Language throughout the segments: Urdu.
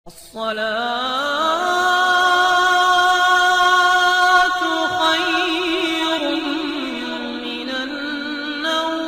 الصلاة خير من النوم۔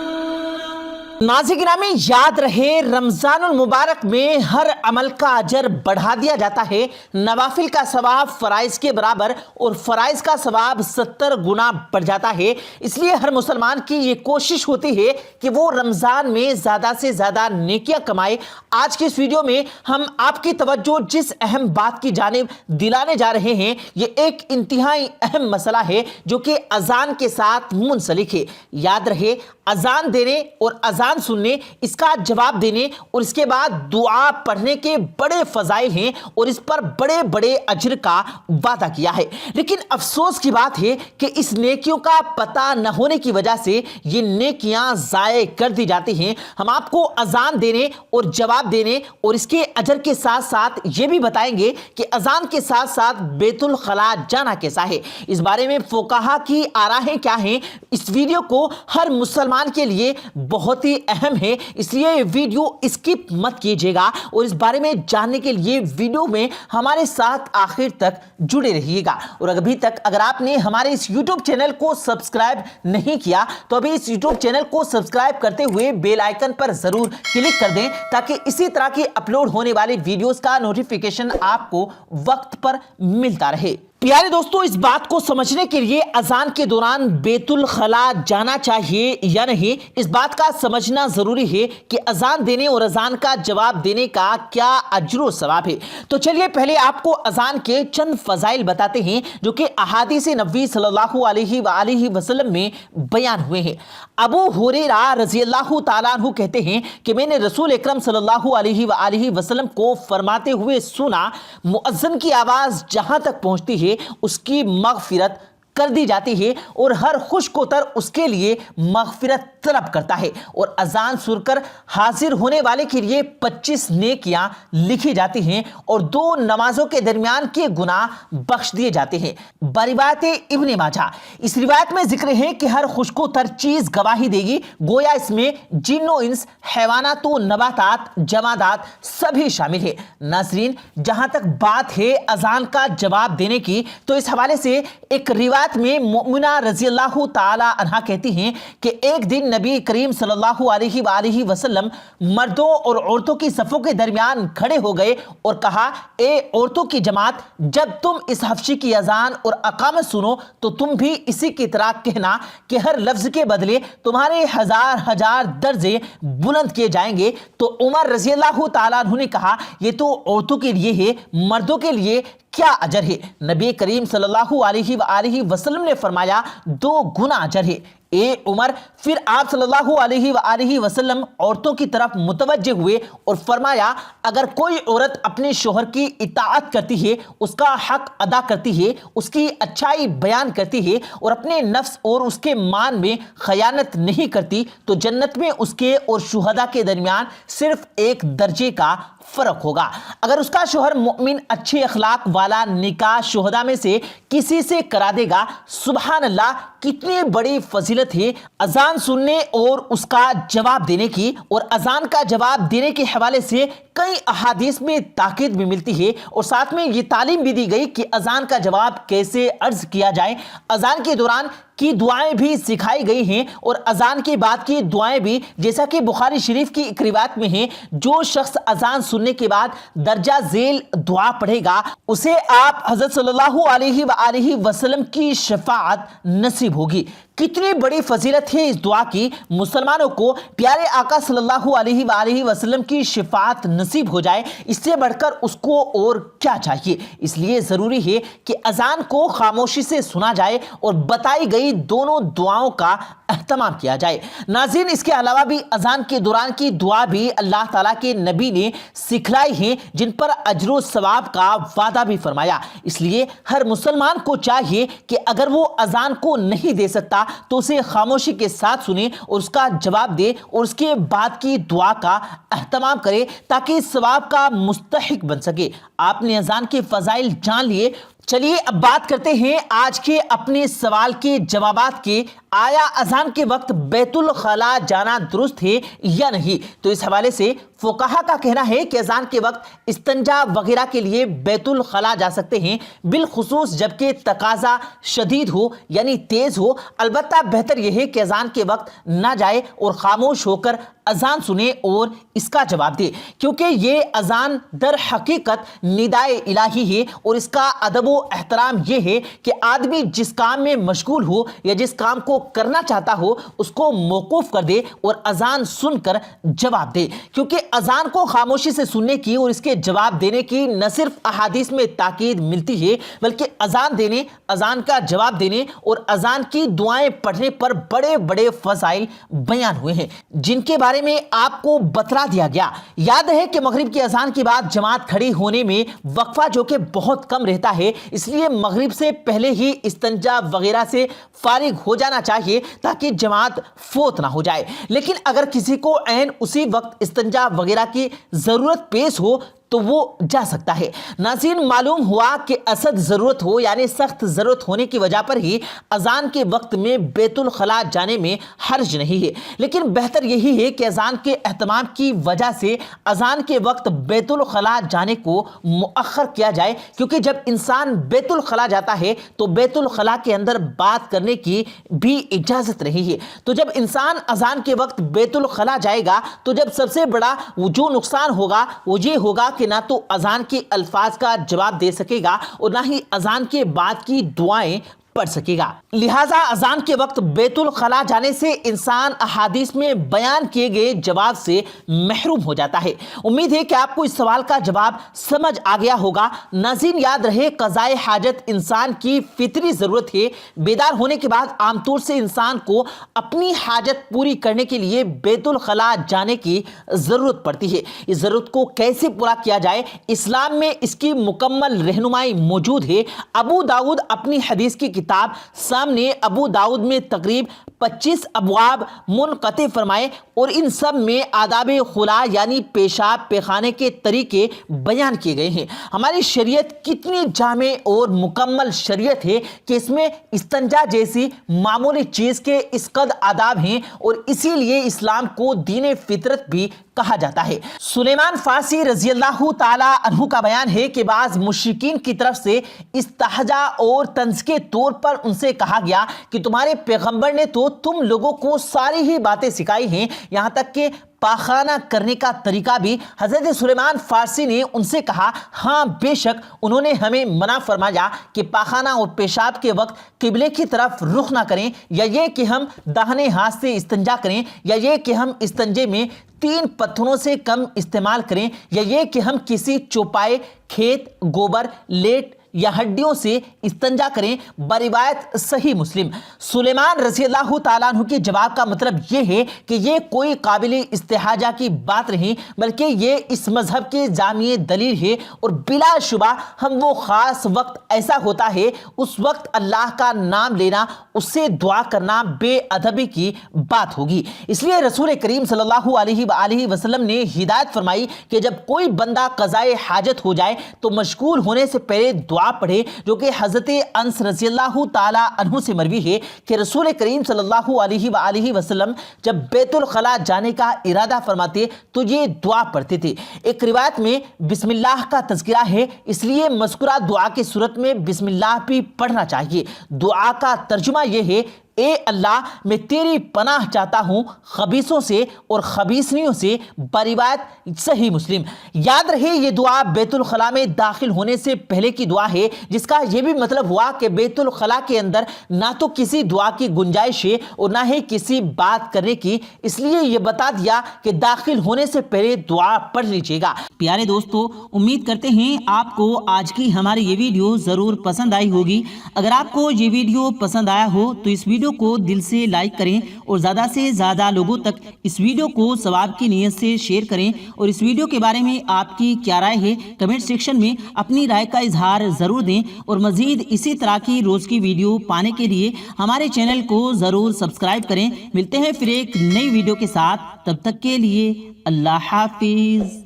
ناظرین گرامی، یاد رہے رمضان المبارک میں ہر عمل کا اجر بڑھا دیا جاتا ہے۔ نوافل کا ثواب فرائض کے برابر اور فرائض کا ثواب 70 گنا بڑھ جاتا ہے۔ اس لیے ہر مسلمان کی یہ کوشش ہوتی ہے کہ وہ رمضان میں زیادہ سے زیادہ نیکیاں کمائے۔ آج کی اس ویڈیو میں ہم آپ کی توجہ جس اہم بات کی جانب دلانے جا رہے ہیں، یہ ایک انتہائی اہم مسئلہ ہے جو کہ اذان کے ساتھ منسلک ہے۔ یاد رہے، اذان دینے اور اذان سننے، اس کا جواب دینے اور اس کے بعد دعا پڑھنے کے بڑے فضائل ہیں اور اس پر بڑے بڑے اجر کا وعدہ کیا ہے۔ لیکن افسوس کی بات ہے کہ اس نیکیوں کا پتہ نہ ہونے کی وجہ سے یہ نیکیاں ضائع کر دی جاتی ہیں۔ ہم آپ کو اذان دینے اور جواب دینے اور اس کے اجر کے ساتھ ساتھ یہ بھی بتائیں گے کہ اذان کے ساتھ ساتھ بیت الخلاء جانا کیسا ہے۔ اس بارے میں فقہا کی آرائیں کیا ہیں، اس ویڈیو کو ہر مسلمان کے لیے بہت ہی اہم ہے، اس لیے ویڈیو اسکپ مت کیجیے گا اور اس بارے میں جاننے کے لیے ویڈیو میں ہمارے ساتھ آخر تک جڑے رہیے گا۔ اور ابھی تک اگر آپ نے ہمارے اس یوٹیوب چینل کو سبسکرائب نہیں کیا تو ابھی اس یوٹیوب چینل کو سبسکرائب کرتے ہوئے بیل آئیکن پر ضرور کلک کر دیں تاکہ اسی طرح کی اپلوڈ ہونے والی ویڈیوز کا نوٹیفیکیشن آپ کو وقت پر ملتا رہے۔ پیارے دوستو، اس بات کو سمجھنے کے لیے اذان کے دوران بیت الخلاء جانا چاہیے یا نہیں، اس بات کا سمجھنا ضروری ہے کہ اذان دینے اور اذان کا جواب دینے کا کیا اجر و ثواب ہے۔ تو چلیے پہلے آپ کو اذان کے چند فضائل بتاتے ہیں جو کہ احادیث نبوی صلی اللہ علیہ وآلہ وسلم میں بیان ہوئے ہیں۔ ابو ہریرہ رضی اللہ تعالیٰ عنہ کہتے ہیں کہ میں نے رسول اکرم صلی اللہ علیہ وآلہ وسلم کو فرماتے ہوئے سنا، مؤذن کی آواز جہاں تک پہنچتی ہے اس کی مغفرت کر دی جاتی ہے اور ہر خشک کوتر اس کے لیے مغفرت طلب کرتا ہے، اور اذان سن کر حاضر ہونے والے کے لیے 25 نیکیاں لکھی جاتی ہیں اور 2 نمازوں کے درمیان کے گناہ بخش دیے جاتے ہیں۔ بروایت ابن ماجہ، اس روایت میں ذکر ہے کہ ہر خشک کوتر چیز گواہی دے گی، گویا اس میں جن و انس، حیوانات و نباتات، جمادات سبھی شامل ہیں۔ ناظرین، جہاں تک بات ہے اذان کا جواب دینے کی، تو اس حوالے سے ایک روایت میں مؤمنہ رضی اللہ تعالی عنہ کہتی ہیں کہ ایک دن نبی کریم صلی اللہ علیہ وآلہ وسلم مردوں اور عورتوں کی صفوں کے درمیان کھڑے ہو گئے اور کہا، اے عورتوں کی جماعت، جب تم اس حبشی کی اذان اور اقامت سنو تو تم بھی اسی کی طرح کہنا کہ ہر لفظ کے بدلے تمہارے ہزار درجے بلند کیے جائیں گے۔ تو عمر رضی اللہ تعالیٰ عنہ نے کہا، یہ تو عورتوں کے لیے ہے، مردوں کے لیے کیا اجر ہے؟ نبی کریم صلی اللہ علیہ وآلہ وسلم نے فرمایا، 2 گنا اجر ہے۔ اے عمر، پھر آپ صلی اللہ علیہ وآلہ وسلم عورتوں کی طرف متوجہ ہوئے اور فرمایا، اگر کوئی عورت اپنے شوہر کی اطاعت کرتی ہے، اس کا حق ادا کرتی ہے، اس کی اچھائی بیان کرتی ہے اور اپنے نفس اور اس کے مال میں خیانت نہیں کرتی تو جنت میں اس کے اور شہداء کے درمیان صرف 1 درجے کا فرق ہوگا۔ اگر اس کا شوہر مومن اچھے اخلاق والا نکاح شہداء میں سے کسی سے کرا دے گا، سبحان اللہ، کتنی بڑی فضیلت ہے اذان سننے اور اس کا جواب دینے کی۔ اور اذان کا جواب دینے کے حوالے سے کئی احادیث میں تاکید بھی ملتی ہے اور ساتھ میں یہ تعلیم بھی دی گئی کہ اذان کا جواب کیسے عرض کیا جائے۔ اذان کے دوران کی دعائیں بھی سکھائی گئی ہیں اور اذان کے بعد کی دعائیں بھی، جیسا کہ بخاری شریف کی ایک روایت میں ہے، جو شخص اذان سننے کے بعد درجہ ذیل دعا پڑھے گا اسے آپ حضرت صلی اللہ علیہ وآلہ وسلم کی شفاعت نصیب ہوگی۔ کتنی بڑی فضیلت ہے اس دعا کی۔ مسلمانوں کو پیارے آقا صلی اللہ علیہ وآلہ وسلم کی شفاعت نصیب ہو جائے، اس سے بڑھ کر اس کو اور کیا چاہیے؟ اس لیے ضروری ہے کہ اذان کو خاموشی سے سنا جائے اور بتائی گئی دونوں دعاؤں کا اہتمام کیا جائے۔ ناظرین، اس کے علاوہ بھی اذان کے دوران کی دعا بھی اللہ تعالیٰ کے نبی نے سکھلائی ہیں جن پر اجر و ثواب کا وعدہ بھی فرمایا۔ اس لیے ہر مسلمان کو چاہیے کہ اگر وہ اذان کو نہیں دے سکتا تو اسے خاموشی کے ساتھ سنے اور اس کا جواب دے اور اس کے بعد کی دعا کا اہتمام کرے تاکہ ثواب کا مستحق بن سکے۔ آپ نے اذان کے فضائل جان لیے، چلیے اب بات کرتے ہیں آج کے اپنے سوال کے جوابات کے۔ آیا اذان کے وقت بیت الخلا جانا درست ہے یا نہیں؟ تو اس حوالے سے فقہا کا کہنا ہے کہ اذان کے وقت استنجا وغیرہ کے لیے بیت الخلا جا سکتے ہیں، بالخصوص جبکہ تقاضا شدید ہو یعنی تیز ہو۔ البتہ بہتر یہ ہے کہ اذان کے وقت نہ جائے اور خاموش ہو کر اذان سنے اور اس کا جواب دے، کیونکہ یہ اذان در حقیقت ندائے الہی ہے، اور اس کا ادب و احترام یہ ہے کہ آدمی جس کام میں مشغول ہو یا جس کام کو کرنا چاہتا ہو اس کو موقوف کر دے اور اذان سن کر جواب دے، کیونکہ اذان کو خاموشی سے سننے کی اور اس کے جواب دینے کی نہ صرف احادیث میں تاکید ملتی ہے، بلکہ اذان دینے، اذان کا جواب دینے اور اذان کی دعائیں پڑھنے پر بڑے بڑے فضائل بیان ہوئے ہیں، جن کے بارے میں آپ کو بتلا دیا گیا۔ یاد ہے کہ مغرب کی اذان کے بعد جماعت کھڑی ہونے میں وقفہ جو کہ بہت کم رہتا ہے، اس لیے مغرب سے پہلے ہی استنجا وغیرہ سے فارغ ہو جانا چاہیے تاکہ جماعت فوت نہ ہو جائے۔ لیکن اگر کسی کو عین اسی وقت استنجا وغیرہ کی ضرورت پیش ہو تو وہ جا سکتا ہے۔ ناظرین، معلوم ہوا کہ اسد ضرورت ہو یعنی سخت ضرورت ہونے کی وجہ پر ہی اذان کے وقت میں بیت الخلا جانے میں حرج نہیں ہے، لیکن بہتر یہی ہے کہ اذان کے اہتمام کی وجہ سے اذان کے وقت بیت الخلا جانے کو مؤخر کیا جائے، کیونکہ جب انسان بیت الخلا جاتا ہے تو بیت الخلا کے اندر بات کرنے کی بھی اجازت نہیں ہے۔ تو جب انسان اذان کے وقت بیت الخلا جائے گا تو جب سب سے بڑا جو نقصان ہوگا وہ یہ ہوگا کہ نہ تو اذان کے الفاظ کا جواب دے سکے گا اور نہ ہی اذان کے بعد کی دعائیں پڑھ سکے گا۔ لہٰذا اذان کے وقت بیت الخلا جانے سے انسان احادیث میں بیان کیے گئے جواب سے محروم ہو جاتا ہے۔ امید ہے کہ آپ کو اس سوال کا جواب سمجھ آ گیا ہوگا۔ ناظرین، یاد رہے قضائے حاجت انسان کی فطری ضرورت ہے۔ بیدار ہونے کے بعد عام طور سے انسان کو اپنی حاجت پوری کرنے کے لیے بیت الخلا جانے کی ضرورت پڑتی ہے۔ اس ضرورت کو کیسے پورا کیا جائے، اسلام میں اس کی مکمل رہنمائی موجود ہے۔ ابو داؤد اپنی حدیث کی کتاب سامنے ابو داؤد میں تقریب 25 ابواب منقطع فرمائے اور ان سب میں آداب خلا یعنی پیشاب پیخانے کے طریقے بیان کیے گئے ہیں۔ ہماری شریعت کتنی جامع اور مکمل شریعت ہے کہ اس میں استنجا جیسی معمولی چیز کے اس قدر آداب ہیں، اور اسی لیے اسلام کو دین فطرت بھی کہا جاتا ہے۔ سلیمان فارسی رضی اللہ تعالی عنہ کا بیان ہے کہ بعض مشرکین کی طرف سے استہجا اور طنز کے طور پر ان سے کہا گیا کہ تمہارے پیغمبر نے تو تم لوگوں کو ساری ہی باتیں سکھائی ہیں، یہاں تک کہ پاخانہ کرنے کا طریقہ بھی۔ حضرت سلیمان فارسی نے ان سے کہا، ہاں بے شک انہوں نے ہمیں منع فرمایا کہ پاخانہ اور پیشاب کے وقت قبلے کی طرف رخ نہ کریں، یا یہ کہ ہم داہنے ہاتھ سے استنجا کریں، یا یہ کہ ہم استنجے میں 3 پتھروں سے کم استعمال کریں، یا یہ کہ ہم کسی چوپائے، کھیت، گوبر، لیٹ یا ہڈیوں سے استنجا کریں۔ بروایت صحیح مسلم۔ سلیمان رضی اللہ تعالیٰ عنہ کے جواب کا مطلب یہ ہے کہ یہ کوئی قابل استحاجہ کی بات نہیں، بلکہ یہ اس مذہب کے جامع دلیل ہے، اور بلا شبہ ہم وہ خاص وقت ایسا ہوتا ہے اس وقت اللہ کا نام لینا، اس سے دعا کرنا بے ادبی کی بات ہوگی۔ اس لیے رسول کریم صلی اللہ علیہ وآلہ وسلم نے ہدایت فرمائی کہ جب کوئی بندہ قضائے حاجت ہو جائے تو مشغول ہونے سے پہلے دعا پڑھے، جو کہ حضرت انس رضی اللہ تعالی عنہ سے مروی ہے کہ رسول کریم صلی اللہ علیہ وآلہ وسلم جب بیت الخلا جانے کا ارادہ فرماتے تو یہ دعا پڑھتے تھے۔ ایک روایت میں بسم اللہ کا تذکرہ ہے، اس لیے مذکورہ دعا کی صورت میں بسم اللہ بھی پڑھنا چاہیے۔ دعا کا ترجمہ یہ ہے، اے اللہ میں تیری پناہ چاہتا ہوں خبیثوں سے اور خبیثنیوں سے۔ بروایت صحیح مسلم۔ یاد رہے یہ دعا بیت الخلا میں داخل ہونے سے پہلے کی دعا ہے، جس کا یہ بھی مطلب ہوا کہ بیت الخلا کے اندر نہ تو کسی دعا کی گنجائش ہے اور نہ ہی کسی بات کرنے کی، اس لیے یہ بتا دیا کہ داخل ہونے سے پہلے دعا پڑھ لیجیے گا۔ پیارے دوستو، امید کرتے ہیں آپ کو آج کی ہماری یہ ویڈیو ضرور پسند آئی ہوگی۔ اگر آپ کو یہ ویڈیو پسند آیا ہو تو اس ویڈیو کو دل سے لائک کریں اور زیادہ سے زیادہ لوگوں تک اس ویڈیو کو ثواب کی نیت سے شیئر کریں، اور اس ویڈیو کے بارے میں آپ کی کیا رائے ہے کمنٹ سیکشن میں اپنی رائے کا اظہار ضرور دیں، اور مزید اسی طرح کی روز کی ویڈیو پانے کے لیے ہمارے چینل کو ضرور سبسکرائب کریں۔ ملتے ہیں پھر ایک نئی ویڈیو کے ساتھ، تب تک کے لیے اللہ حافظ۔